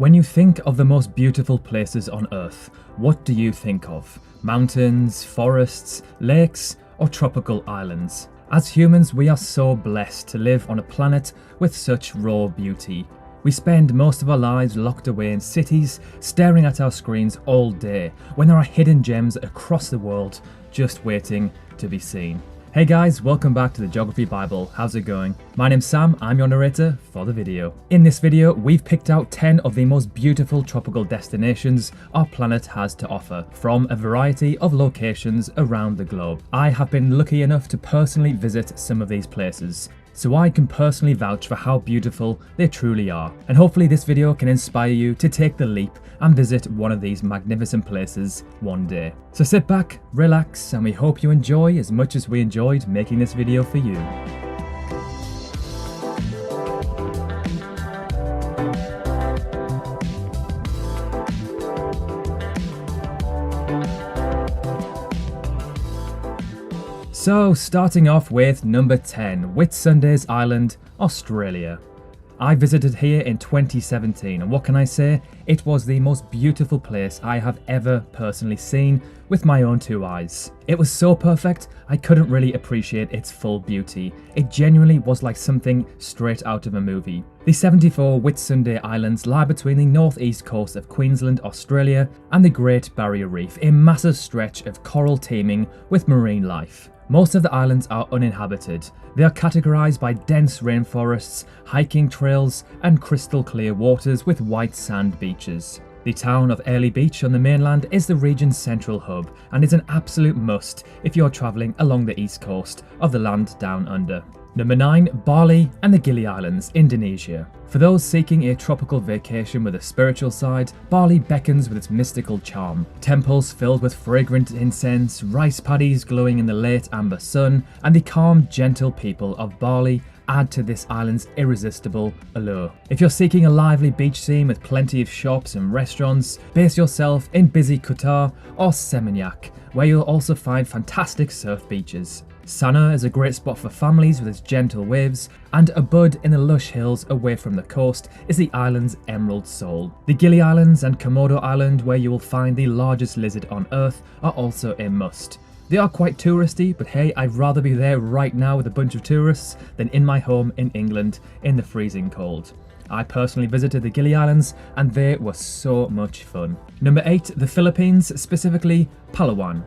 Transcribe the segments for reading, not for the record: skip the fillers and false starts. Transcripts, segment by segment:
When you think of the most beautiful places on Earth, what do you think of? Mountains, forests, lakes, or tropical islands? As humans, we are so blessed to live on a planet with such raw beauty. We spend most of our lives locked away in cities, staring at our screens all day, when there are hidden gems across the world just waiting to be seen. Hey guys, welcome back to the Geography Bible. How's it going? My name's Sam, I'm your narrator for the video. In this video, we've picked out 10 of the most beautiful tropical destinations our planet has to offer, from a variety of locations around the globe. I have been lucky enough to personally visit some of these places, so I can personally vouch for how beautiful they truly are. And hopefully this video can inspire you to take the leap and visit one of these magnificent places one day. So sit back, relax, and we hope you enjoy as much as we enjoyed making this video for you. So, starting off with number 10, Whitsundays Island, Australia. I visited here in 2017, and what can I say? It was the most beautiful place I have ever personally seen with my own two eyes. It was so perfect, I couldn't really appreciate its full beauty. It genuinely was like something straight out of a movie. The 74 Whitsunday Islands lie between the northeast coast of Queensland, Australia, and the Great Barrier Reef, a massive stretch of coral teeming with marine life. Most of the islands are uninhabited. They are categorised by dense rainforests, hiking trails, and crystal clear waters with white sand beaches. The town of Airlie Beach on the mainland is the region's central hub and is an absolute must if you're travelling along the east coast of the land down under. Number 9, Bali and the Gili Islands, Indonesia. For those seeking a tropical vacation with a spiritual side, Bali beckons with its mystical charm. Temples filled with fragrant incense, rice paddies glowing in the late amber sun, and the calm, gentle people of Bali add to this island's irresistible allure. If you're seeking a lively beach scene with plenty of shops and restaurants, base yourself in busy Kuta or Seminyak, where you'll also find fantastic surf beaches. Sanur is a great spot for families with its gentle waves, and Ubud in the lush hills away from the coast is the island's emerald soul. The Gili Islands and Komodo Island, where you will find the largest lizard on Earth, are also a must. They are quite touristy, but hey, I'd rather be there right now with a bunch of tourists than in my home in England in the freezing cold. I personally visited the Gili Islands and they were so much fun. Number 8, the Philippines, specifically Palawan.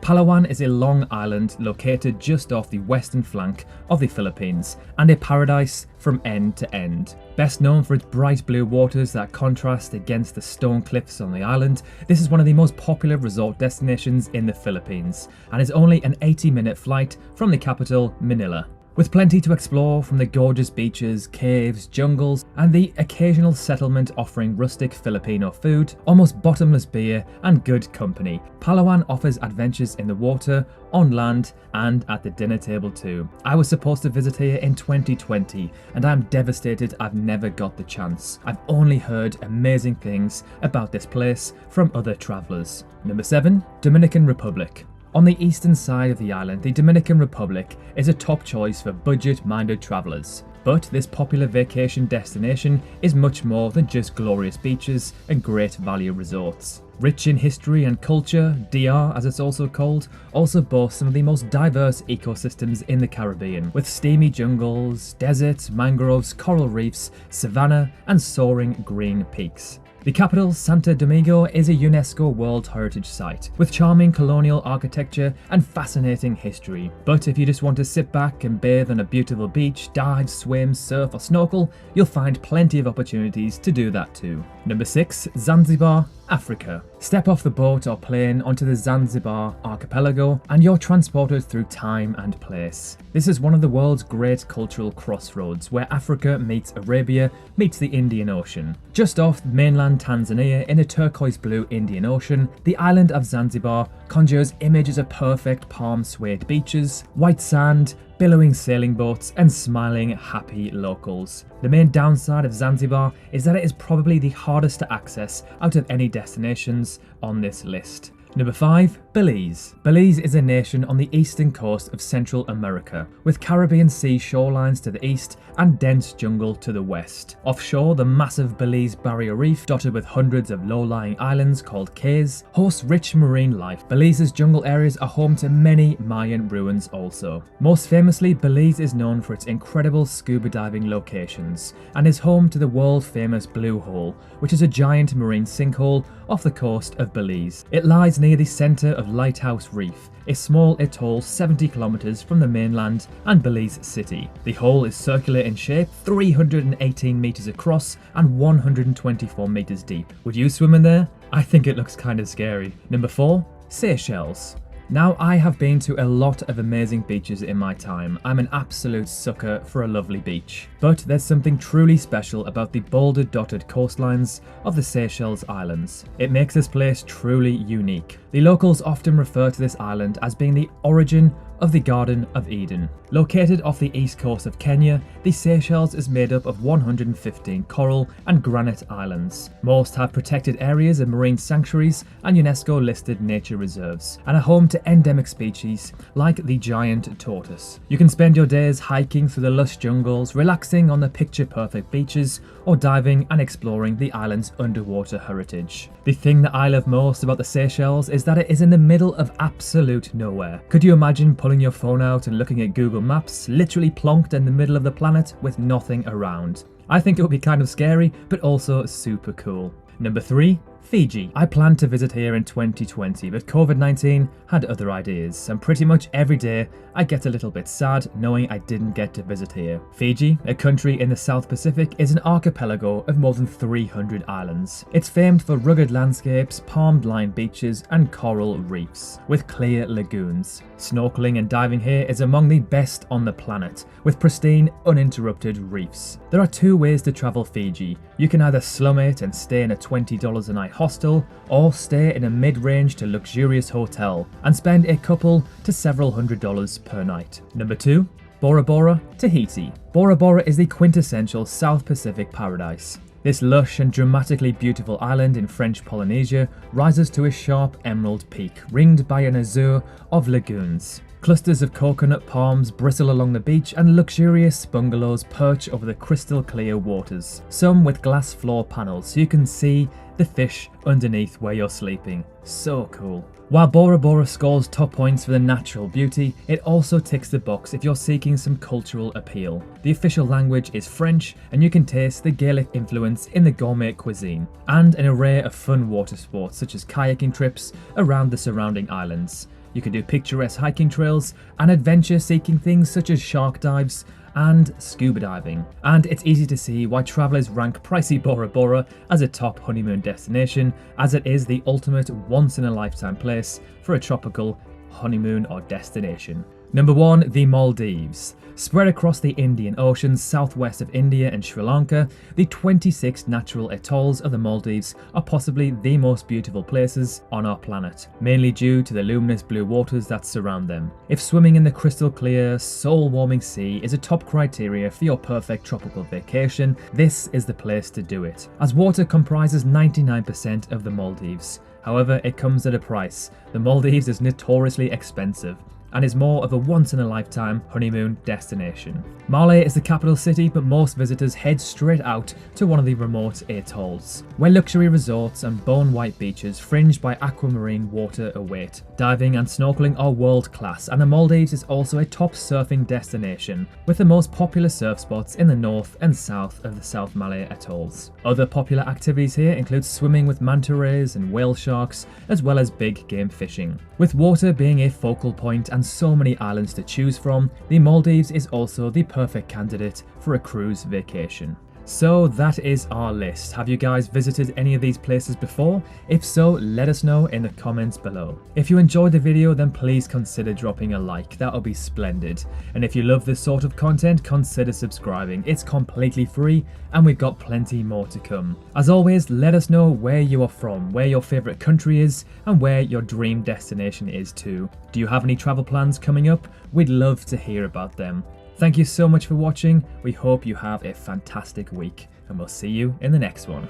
Palawan is a long island located just off the western flank of the Philippines and a paradise from end to end. Best known for its bright blue waters that contrast against the stone cliffs on the island, this is one of the most popular resort destinations in the Philippines and is only an 80-minute flight from the capital, Manila. With plenty to explore, from the gorgeous beaches, caves, jungles, and the occasional settlement offering rustic Filipino food, almost bottomless beer, and good company, Palawan offers adventures in the water, on land, and at the dinner table too. I was supposed to visit here in 2020, and I'm devastated I've never got the chance. I've only heard amazing things about this place from other travellers. Number 7, Dominican Republic. On the eastern side of the island, the Dominican Republic is a top choice for budget-minded travellers. But this popular vacation destination is much more than just glorious beaches and great value resorts. Rich in history and culture, DR as it's also called, also boasts some of the most diverse ecosystems in the Caribbean, with steamy jungles, deserts, mangroves, coral reefs, savanna, and soaring green peaks. The capital, Santo Domingo, is a UNESCO World Heritage Site, with charming colonial architecture and fascinating history. But if you just want to sit back and bathe on a beautiful beach, dive, swim, surf or snorkel, you'll find plenty of opportunities to do that too. Number 6, Zanzibar, Africa. Step off the boat or plane onto the Zanzibar archipelago and you're transported through time and place. This is one of the world's great cultural crossroads where Africa meets Arabia meets the Indian Ocean. Just off mainland Tanzania in a turquoise blue Indian Ocean, the island of Zanzibar conjures images of perfect palm-swayed beaches, white sand, billowing sailing boats and smiling, happy locals. The main downside of Zanzibar is that it is probably the hardest to access out of any destinations on this list. Number 5. Belize. Belize is a nation on the eastern coast of Central America, with Caribbean Sea shorelines to the east and dense jungle to the west. Offshore, the massive Belize Barrier Reef, dotted with hundreds of low-lying islands called cays, hosts rich marine life. Belize's jungle areas are home to many Mayan ruins also. Most famously, Belize is known for its incredible scuba diving locations and is home to the world-famous Blue Hole, which is a giant marine sinkhole off the coast of Belize. It lies near the centre of Lighthouse Reef, a small atoll 70 kilometres from the mainland and Belize City. The hole is circular in shape, 318 metres across and 124 metres deep. Would you swim in there? I think it looks kind of scary. Number 4. Seychelles. Now, I have been to a lot of amazing beaches in my time. I'm an absolute sucker for a lovely beach. But there's something truly special about the boulder-dotted coastlines of the Seychelles Islands. It makes this place truly unique. The locals often refer to this island as being the origin of the Garden of Eden. Located off the east coast of Kenya, the Seychelles is made up of 115 coral and granite islands. Most have protected areas and marine sanctuaries and UNESCO-listed nature reserves, and are home to endemic species like the giant tortoise. You can spend your days hiking through the lush jungles, relaxing on the picture-perfect beaches, or diving and exploring the island's underwater heritage. The thing that I love most about the Seychelles is that it is in the middle of absolute nowhere. Could you imagine pulling your phone out and looking at Google Maps, literally plonked in the middle of the planet with nothing around? I think it would be kind of scary, but also super cool. Number 3. Fiji. I planned to visit here in 2020, but COVID-19 had other ideas, and pretty much every day I get a little bit sad knowing I didn't get to visit here. Fiji, a country in the South Pacific, is an archipelago of more than 300 islands. It's famed for rugged landscapes, palm-lined beaches, and coral reefs, with clear lagoons. Snorkeling and diving here is among the best on the planet, with pristine, uninterrupted reefs. There are 2 ways to travel Fiji. You can either slum it and stay in a $20 a night hostel, or stay in a mid-range to luxurious hotel and spend a couple to several $100s per night. Number 2. Bora Bora, Tahiti. Bora Bora is the quintessential South Pacific paradise. This lush and dramatically beautiful island in French Polynesia rises to a sharp emerald peak, ringed by an azure of lagoons. Clusters of coconut palms bristle along the beach and luxurious bungalows perch over the crystal clear waters, some with glass floor panels so you can see the fish underneath where you're sleeping. So cool. While Bora Bora scores top points for the natural beauty, it also ticks the box if you're seeking some cultural appeal. The official language is French, and you can taste the Gaelic influence in the gourmet cuisine, and an array of fun water sports such as kayaking trips around the surrounding islands. You can do picturesque hiking trails and adventure-seeking things such as shark dives and scuba diving. And it's easy to see why travellers rank pricey Bora Bora as a top honeymoon destination, as it is the ultimate once-in-a-lifetime place for a tropical honeymoon or destination. Number 1. The Maldives. Spread across the Indian Ocean southwest of India and Sri Lanka, the 26 natural atolls of the Maldives are possibly the most beautiful places on our planet, mainly due to the luminous blue waters that surround them. If swimming in the crystal clear, soul-warming sea is a top criteria for your perfect tropical vacation, this is the place to do it, as water comprises 99% of the Maldives. However, it comes at a price. The Maldives is notoriously expensive and is more of a once-in-a-lifetime honeymoon destination. Male is the capital city, but most visitors head straight out to one of the remote atolls, where luxury resorts and bone-white beaches fringed by aquamarine water await. Diving and snorkeling are world-class, and the Maldives is also a top surfing destination, with the most popular surf spots in the north and south of the South Malay atolls. Other popular activities here include swimming with manta rays and whale sharks, as well as big game fishing. With water being a focal point and so many islands to choose from, the Maldives is also the perfect candidate for a cruise vacation. So that is our list. Have you guys visited any of these places before? If so, let us know in the comments below. If you enjoyed the video, then please consider dropping a like. That would be splendid. And if you love this sort of content, consider subscribing. It's completely free and we've got plenty more to come. As always, let us know where you are from, where your favourite country is, and where your dream destination is too. Do you have any travel plans coming up? We'd love to hear about them. Thank you so much for watching. We hope you have a fantastic week, and we'll see you in the next one.